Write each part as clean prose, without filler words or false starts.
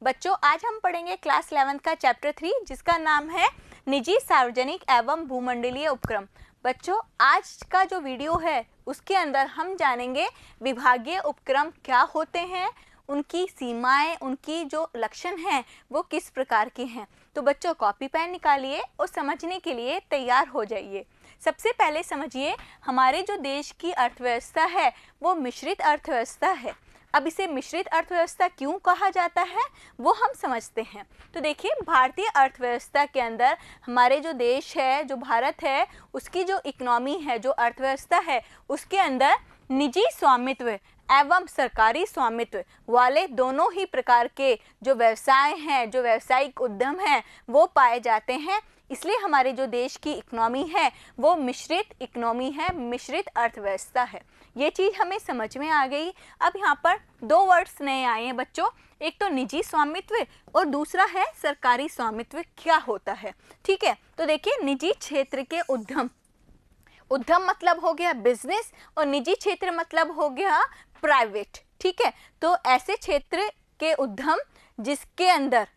बच्चों आज हम पढ़ेंगे क्लास 11 का चैप्टर 3 जिसका नाम है निजी सार्वजनिक एवं भूमंडलीय उपक्रम। बच्चों आज का जो वीडियो है उसके अंदर हम जानेंगे विभागीय उपक्रम क्या होते हैं, उनकी सीमाएं, उनकी जो लक्षण हैं वो किस प्रकार के हैं। तो बच्चों कॉपी पेन निकालिए और समझने के लिए तैयार हो जाइए। सबसे पहले समझिए हमारे जो देश की अर्थव्यवस्था है वो मिश्रित अर्थव्यवस्था है। अब इसे मिश्रित अर्थव्यवस्था क्यों कहा जाता है वो हम समझते हैं। तो देखिए भारतीय अर्थव्यवस्था के अंदर हमारे जो देश है, जो भारत है, उसकी जो इकोनॉमी है, जो अर्थव्यवस्था है, उसके अंदर निजी स्वामित्व एवं सरकारी स्वामित्व वाले दोनों ही प्रकार के जो व्यवसाय हैं, जो व्यावसायिक उद्यम हैं वो पाए जाते हैं। इसलिए हमारे जो देश की इकोनॉमी है वो मिश्रित इकोनॉमी है, मिश्रित अर्थव्यवस्था है। ये चीज़ हमें समझ में आ गई। अब यहाँ पर दो वर्ड्स नए आए हैं बच्चों, एक तो निजी स्वामित्व और दूसरा है सरकारी स्वामित्व। क्या होता है, ठीक है। तो देखिए निजी क्षेत्र के उद्यम, उद्यम मतलब हो गया बिजनेस और निजी क्षेत्र मतलब हो गया प्राइवेट, ठीक है। तो ऐसे क्षेत्र के उद्यम जिसके अंदर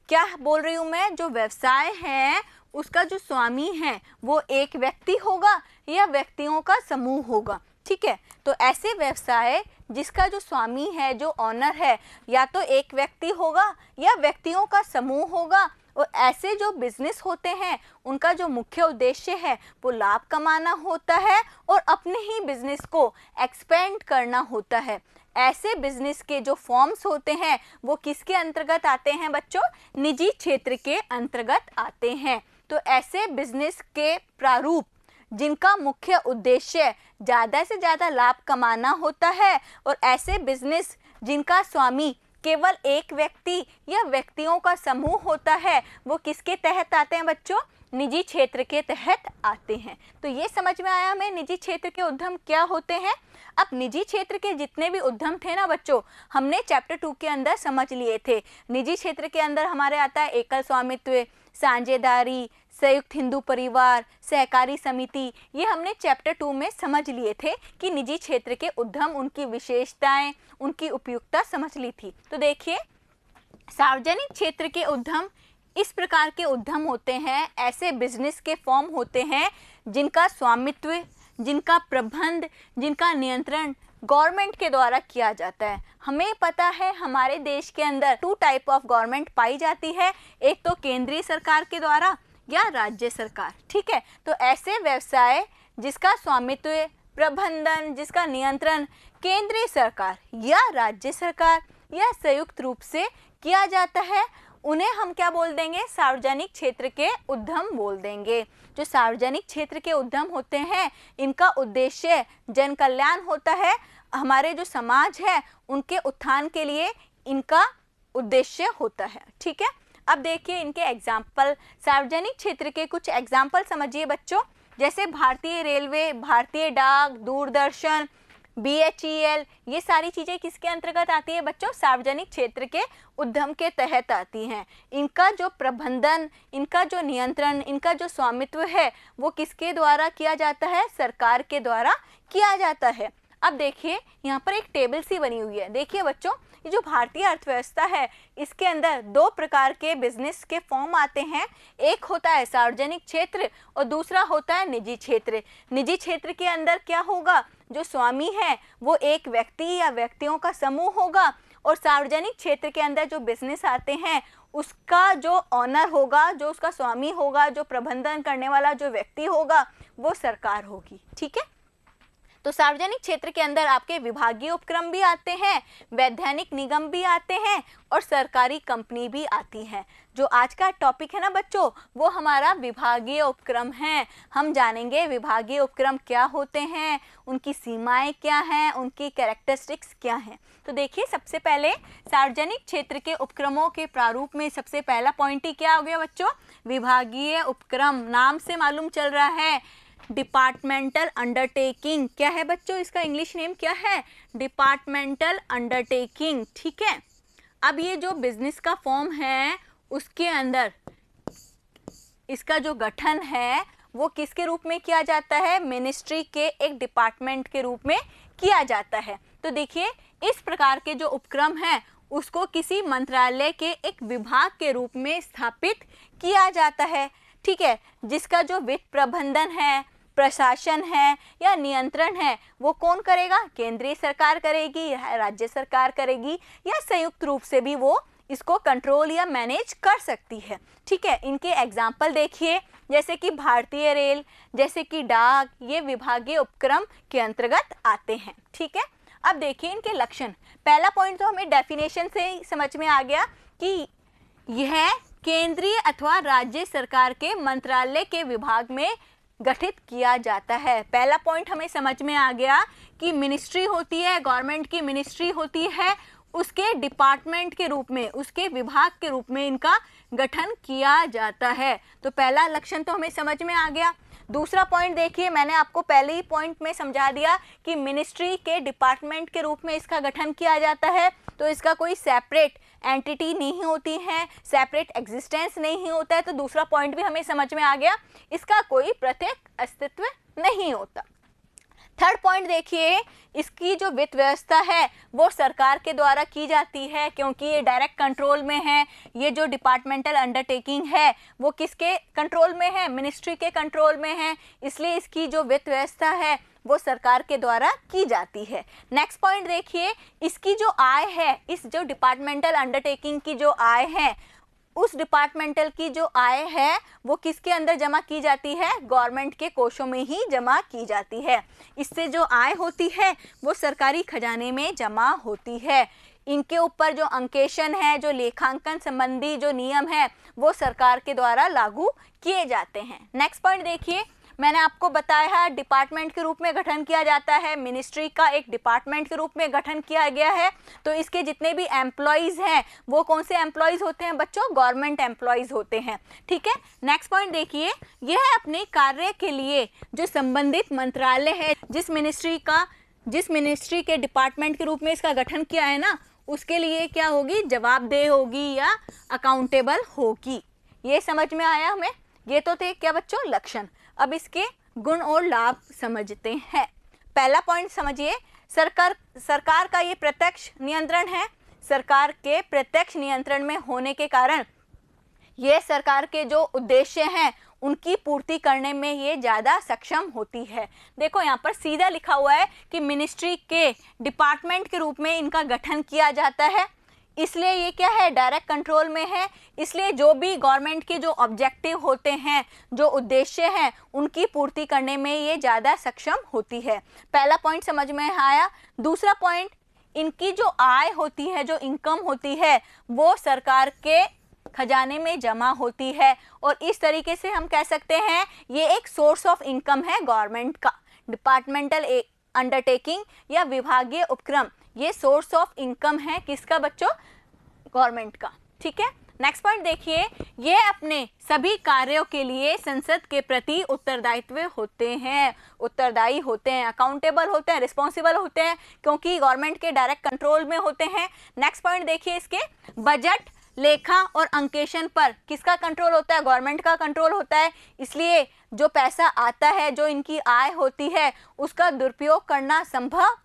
क्या बोल रही हूँ मैं, जो व्यवसाय है उसका जो स्वामी है वो एक व्यक्ति होगा या व्यक्तियों का समूह होगा, ठीक है। तो ऐसे व्यवसाय जिसका जो स्वामी है, जो ऑनर है, या तो एक व्यक्ति होगा या व्यक्तियों का समूह होगा। और ऐसे जो बिजनेस होते हैं उनका जो मुख्य उद्देश्य है वो लाभ कमाना होता है और अपने ही बिजनेस को एक्सपेंड करना होता है। ऐसे बिजनेस के जो फॉर्म्स होते हैं वो किसके अंतर्गत आते हैं बच्चों, निजी क्षेत्र के अंतर्गत आते हैं। तो ऐसे बिजनेस के प्रारूप जिनका मुख्य उद्देश्य ज़्यादा से ज़्यादा लाभ कमाना होता है और ऐसे बिजनेस जिनका स्वामी केवल एक व्यक्ति या व्यक्तियों का समूह होता है वो किसके तहत आते हैं बच्चों, निजी क्षेत्र के तहत आते हैं। तो ये समझ में आया हमें निजी क्षेत्र के उद्यम क्या होते हैं। अब निजी क्षेत्र के जितने भी उद्यम थे ना बच्चों, हमने चैप्टर 2 के अंदर समझ लिए थे। निजी क्षेत्र के अंदर हमारे आता है एकल स्वामित्व, साझेदारी, संयुक्त हिंदू परिवार, सहकारी समिति। ये हमने चैप्टर 2 में समझ लिए थे कि निजी क्षेत्र के उद्यम, उनकी विशेषताएं, उनकी उपयुक्तता समझ ली थी। तो देखिए सार्वजनिक क्षेत्र के उद्यम इस प्रकार के उद्यम होते हैं, ऐसे बिजनेस के फॉर्म होते हैं जिनका स्वामित्व, जिनका प्रबंध, जिनका नियंत्रण गवर्नमेंट के द्वारा किया जाता है। हमें पता है हमारे देश के अंदर 2 टाइप ऑफ गवर्नमेंट पाई जाती है, एक तो केंद्रीय सरकार के द्वारा या राज्य सरकार, ठीक है। तो ऐसे व्यवसाय जिसका स्वामित्व, प्रबंधन, जिसका नियंत्रण केंद्रीय सरकार या राज्य सरकार या संयुक्त रूप से किया जाता है उन्हें हम क्या बोल देंगे, सार्वजनिक क्षेत्र के उद्यम बोल देंगे। जो सार्वजनिक क्षेत्र के उद्यम होते हैं इनका उद्देश्य जन कल्याण होता है, हमारे जो समाज है उनके उत्थान के लिए इनका उद्देश्य होता है, ठीक है। अब देखिए इनके एग्जाम्पल, सार्वजनिक क्षेत्र के कुछ एग्जाम्पल समझिए बच्चों, जैसे भारतीय रेलवे, भारतीय डाक, दूरदर्शन, BHEL, ये सारी चीज़ें किसके अंतर्गत आती है बच्चों, सार्वजनिक क्षेत्र के उद्यम के तहत आती हैं। इनका जो प्रबंधन, इनका जो नियंत्रण, इनका जो स्वामित्व है वो किसके द्वारा किया जाता है, सरकार के द्वारा किया जाता है। अब देखिए यहाँ पर एक टेबल सी बनी हुई है। देखिए बच्चों ये जो भारतीय अर्थव्यवस्था है इसके अंदर 2 प्रकार के बिजनेस के फॉर्म आते हैं, एक होता है सार्वजनिक क्षेत्र और दूसरा होता है निजी क्षेत्र। निजी क्षेत्र के अंदर क्या होगा, जो स्वामी है वो एक व्यक्ति या व्यक्तियों का समूह होगा और सार्वजनिक क्षेत्र के अंदर जो बिजनेस आते हैं उसका जो ऑनर होगा, जो उसका स्वामी होगा, जो प्रबंधन करने वाला जो व्यक्ति होगा वो सरकार होगी, ठीक है। तो सार्वजनिक क्षेत्र के अंदर आपके विभागीय उपक्रम भी आते हैं, वैधानिक निगम भी आते हैं और सरकारी कंपनी भी आती हैं। जो आज का टॉपिक है ना बच्चों वो हमारा विभागीय उपक्रम है। हम जानेंगे विभागीय उपक्रम क्या होते हैं, उनकी सीमाएं क्या हैं, उनकी कैरेक्टरिस्टिक्स क्या हैं। तो देखिए सबसे पहले सार्वजनिक क्षेत्र के उपक्रमों के प्रारूप में सबसे पहला पॉइंट ही क्या हो गया बच्चों, विभागीय उपक्रम। नाम से मालूम चल रहा है डिपार्टमेंटल अंडरटेकिंग। क्या है बच्चों इसका इंग्लिश नेम क्या है, डिपार्टमेंटल अंडरटेकिंग, ठीक है। अब ये जो बिजनेस का फॉर्म है उसके अंदर इसका जो गठन है वो किसके रूप में किया जाता है, मिनिस्ट्री के एक डिपार्टमेंट के रूप में किया जाता है। तो देखिए इस प्रकार के जो उपक्रम हैं उसको किसी मंत्रालय के एक विभाग के रूप में स्थापित किया जाता है। ठीक है, जिसका जो वित्त प्रबंधन है, प्रशासन है या नियंत्रण है वो कौन करेगा? केंद्रीय सरकार करेगी या राज्य सरकार करेगी या संयुक्त रूप से भी वो इसको कंट्रोल या मैनेज कर सकती है। ठीक है, इनके एग्जाम्पल देखिए, जैसे कि भारतीय रेल, जैसे कि डाक, ये विभागीय उपक्रम के अंतर्गत आते हैं। ठीक है, अब देखिए इनके लक्षण। पहला पॉइंट तो हमें डेफिनेशन से ही समझ में आ गया कि यह केंद्रीय अथवा राज्य सरकार के मंत्रालय के विभाग में गठित किया जाता है। पहला पॉइंट हमें समझ में आ गया कि मिनिस्ट्री होती है, गवर्नमेंट की मिनिस्ट्री होती है, उसके डिपार्टमेंट के रूप में, उसके विभाग के रूप में इनका गठन किया जाता है। तो पहला लक्षण तो हमें समझ में आ गया। दूसरा पॉइंट देखिए, मैंने आपको पहले ही पॉइंट में समझा दिया कि मिनिस्ट्री के डिपार्टमेंट के रूप में इसका गठन किया जाता है, तो इसका कोई सेपरेट एंटिटी नहीं होती है, सेपरेट एग्जिस्टेंस नहीं होता है। तो दूसरा पॉइंट भी हमें समझ में आ गया, इसका कोई प्रत्यक्ष अस्तित्व नहीं होता। थर्ड पॉइंट देखिए, इसकी जो वित्त व्यवस्था है वो सरकार के द्वारा की जाती है, क्योंकि ये डायरेक्ट कंट्रोल में है। ये जो डिपार्टमेंटल अंडरटेकिंग है वो किसके कंट्रोल में है? मिनिस्ट्री के कंट्रोल में है, इसलिए इसकी जो वित्त व्यवस्था है वो सरकार के द्वारा की जाती है। नेक्स्ट पॉइंट देखिए, इसकी जो आय है, इस जो डिपार्टमेंटल अंडरटेकिंग की जो आय है, उस डिपार्टमेंटल की जो आय है वो किसके अंदर जमा की जाती है? गवर्नमेंट के कोषों में ही जमा की जाती है। इससे जो आय होती है वो सरकारी खजाने में जमा होती है। इनके ऊपर जो अंकेशन है, जो लेखांकन संबंधी जो नियम है वो सरकार के द्वारा लागू किए जाते हैं। नेक्स्ट पॉइंट देखिए, मैंने आपको बताया डिपार्टमेंट के रूप में गठन किया जाता है, मिनिस्ट्री का एक डिपार्टमेंट के रूप में गठन किया गया है। तो इसके जितने भी एम्प्लॉयज़ हैं वो कौन से एम्प्लॉयज़ होते हैं बच्चों? गवर्नमेंट एम्प्लॉयज़ होते हैं। ठीक है, नेक्स्ट पॉइंट देखिए, यह अपने कार्य के लिए जो संबंधित मंत्रालय है, जिस मिनिस्ट्री के डिपार्टमेंट के रूप में इसका गठन किया है ना, उसके लिए क्या होगी? जवाबदेह होगी या अकाउंटेबल होगी। ये समझ में आया हमें? ये तो थे क्या बच्चों? लक्षण। अब इसके गुण और लाभ समझते हैं। पहला पॉइंट समझिए, सरकार का ये प्रत्यक्ष नियंत्रण है। सरकार के प्रत्यक्ष नियंत्रण में होने के कारण ये सरकार के जो उद्देश्य हैं उनकी पूर्ति करने में ये ज़्यादा सक्षम होती है। देखो यहाँ पर सीधा लिखा हुआ है कि मिनिस्ट्री के डिपार्टमेंट के रूप में इनका गठन किया जाता है, इसलिए ये क्या है? डायरेक्ट कंट्रोल में है। इसलिए जो भी गवर्नमेंट के जो ऑब्जेक्टिव होते हैं, जो उद्देश्य हैं, उनकी पूर्ति करने में ये ज़्यादा सक्षम होती है। पहला पॉइंट समझ में आया। दूसरा पॉइंट, इनकी जो आय होती है, जो इनकम होती है, वो सरकार के खजाने में जमा होती है, और इस तरीके से हम कह सकते हैं ये एक सोर्स ऑफ इनकम है गवर्नमेंट का। डिपार्टमेंटल अंडरटेकिंग या विभागीय उपक्रम ये सोर्स ऑफ इनकम है किसका बच्चों? गवर्नमेंट का। ठीक है, नेक्स्ट पॉइंट देखिए, ये अपने सभी कार्यों के लिए संसद के प्रति उत्तरदायित्व होते हैं, उत्तरदायी होते हैं, अकाउंटेबल होते हैं, रिस्पॉन्सिबल होते हैं, क्योंकि गवर्नमेंट के डायरेक्ट कंट्रोल में होते हैं। नेक्स्ट पॉइंट देखिए, इसके बजट, लेखा और अंकेशन पर किसका कंट्रोल होता है? गवर्नमेंट का कंट्रोल होता है। इसलिए जो पैसा आता है, जो इनकी आय होती है, उसका दुरुपयोग करना संभव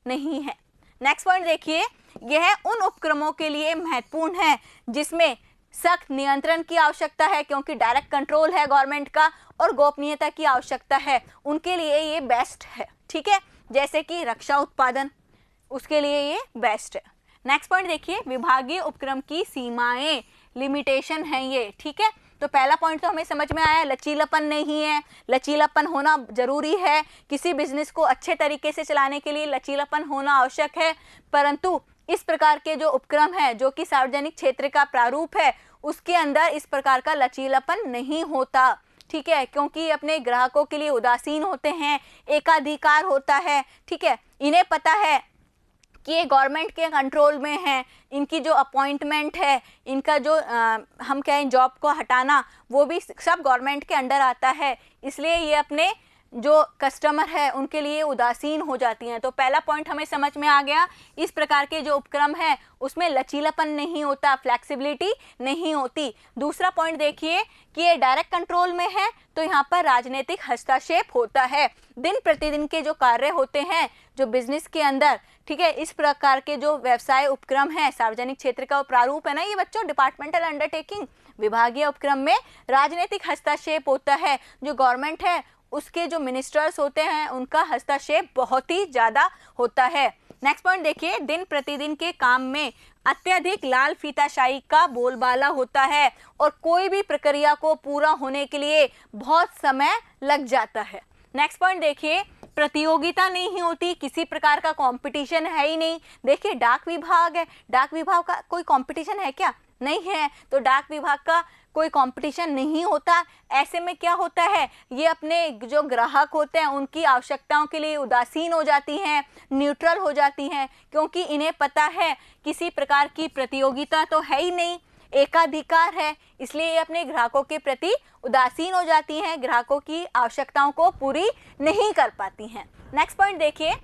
नहीं है। नेक्स्ट पॉइंट देखिए, यह उन उपक्रमों के लिए महत्वपूर्ण है जिसमें सख्त नियंत्रण की आवश्यकता है, क्योंकि डायरेक्ट कंट्रोल है गवर्नमेंट का, और गोपनीयता की आवश्यकता है, उनके लिए ये बेस्ट है। ठीक है, जैसे कि रक्षा उत्पादन, उसके लिए ये बेस्ट है। नेक्स्ट पॉइंट देखिए, विभागीय उपक्रम की सीमाएं, लिमिटेशन है ये। ठीक है, तो पहला पॉइंट तो हमें समझ में आया, लचीलापन नहीं है। लचीलापन होना जरूरी है, किसी बिजनेस को अच्छे तरीके से चलाने के लिए लचीलापन होना आवश्यक है, परंतु इस प्रकार के जो उपक्रम है, जो कि सार्वजनिक क्षेत्र का प्रारूप है, उसके अंदर इस प्रकार का लचीलापन नहीं होता। ठीक है, क्योंकि अपने ग्राहकों के लिए उदासीन होते हैं, एकाधिकार होता है। ठीक है, इन्हें पता है कि ये गवर्नमेंट के कंट्रोल में है, इनकी जो अपॉइंटमेंट है, इनका जो हम कहें जॉब को हटाना, वो भी सब गवर्नमेंट के अंडर आता है। इसलिए ये अपने जो कस्टमर है उनके लिए उदासीन हो जाती हैं। तो पहला पॉइंट हमें समझ में आ गया, इस प्रकार के जो उपक्रम है उसमें लचीलापन नहीं होता, फ्लेक्सिबिलिटी नहीं होती। दूसरा पॉइंट देखिए कि ये डायरेक्ट कंट्रोल में है, तो यहाँ पर राजनीतिक हस्तक्षेप होता है। दिन प्रतिदिन के जो कार्य होते हैं जो बिजनेस के अंदर, ठीक है, इस प्रकार के जो व्यवसाय उपक्रम है, सार्वजनिक क्षेत्र का प्रारूप है ना ये बच्चों, डिपार्टमेंटल अंडरटेकिंग, विभागीय उपक्रम में राजनीतिक हस्तक्षेप होता है। जो गवर्नमेंट है उसके जो मिनिस्टर्स होते हैं उनका हस्तक्षेप बहुत ही ज़्यादा होता है। नेक्स्ट पॉइंट देखिए, दिन प्रतिदिन के काम में अत्यधिक लाल फीताशाही का बोलबाला होता है और कोई भी प्रक्रिया को पूरा होने के लिए बहुत समय लग जाता है। नेक्स्ट पॉइंट देखिए, प्रतियोगिता नहीं होती, किसी प्रकार का कंपटीशन है ही नहीं। देखिए डाक विभाग है, डाक विभाग का कोई कंपटीशन है क्या? नहीं है। तो डाक विभाग का कोई कंपटीशन नहीं होता। ऐसे में क्या होता है, ये अपने जो ग्राहक होते हैं उनकी आवश्यकताओं के लिए उदासीन हो जाती हैं, न्यूट्रल हो जाती हैं, क्योंकि इन्हें पता है किसी प्रकार की प्रतियोगिता तो है ही नहीं, एकाधिकार है, इसलिए ये अपने ग्राहकों के प्रति उदासीन हो जाती हैं, ग्राहकों की आवश्यकताओं को पूरी नहीं कर पाती हैं। नेक्स्ट पॉइंट देखिए,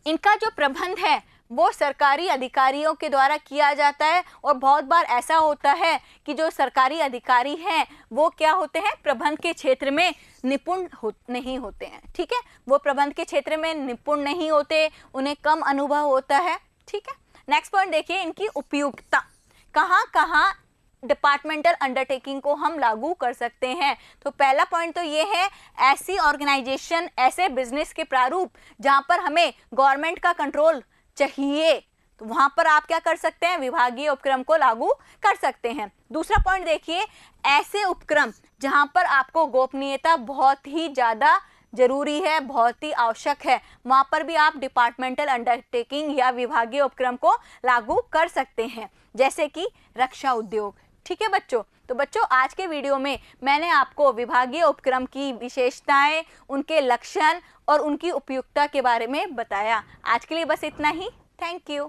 इनका जो प्रबंध है वो सरकारी अधिकारियों के द्वारा किया जाता है और बहुत बार ऐसा होता है कि जो सरकारी अधिकारी हैं वो क्या होते हैं, प्रबंध के क्षेत्र में निपुण नहीं होते हैं। ठीक है, वो प्रबंध के क्षेत्र में निपुण नहीं होते, उन्हें कम अनुभव होता है। ठीक है, नेक्स्ट पॉइंट देखिए, इनकी उपयुक्तता, कहाँ कहाँ डिपार्टमेंटल अंडरटेकिंग को हम लागू कर सकते हैं। तो पहला पॉइंट तो ये है, ऐसी ऑर्गेनाइजेशन, ऐसे बिजनेस के प्रारूप जहाँ पर हमें गवर्नमेंट का कंट्रोल चाहिए, तो वहां पर आप क्या कर सकते हैं, विभागीय उपक्रम को लागू कर सकते हैं। दूसरा पॉइंट देखिए, ऐसे उपक्रम जहां पर आपको गोपनीयता बहुत ही ज़्यादा जरूरी है, बहुत ही आवश्यक है, वहां पर भी आप डिपार्टमेंटल अंडरटेकिंग या विभागीय उपक्रम को लागू कर सकते हैं, जैसे कि रक्षा उद्योग। ठीक है बच्चों, तो बच्चों आज के वीडियो में मैंने आपको विभागीय उपक्रम की विशेषताएं, उनके लक्षण और उनकी उपयुक्तता के बारे में बताया। आज के लिए बस इतना ही। Thank you.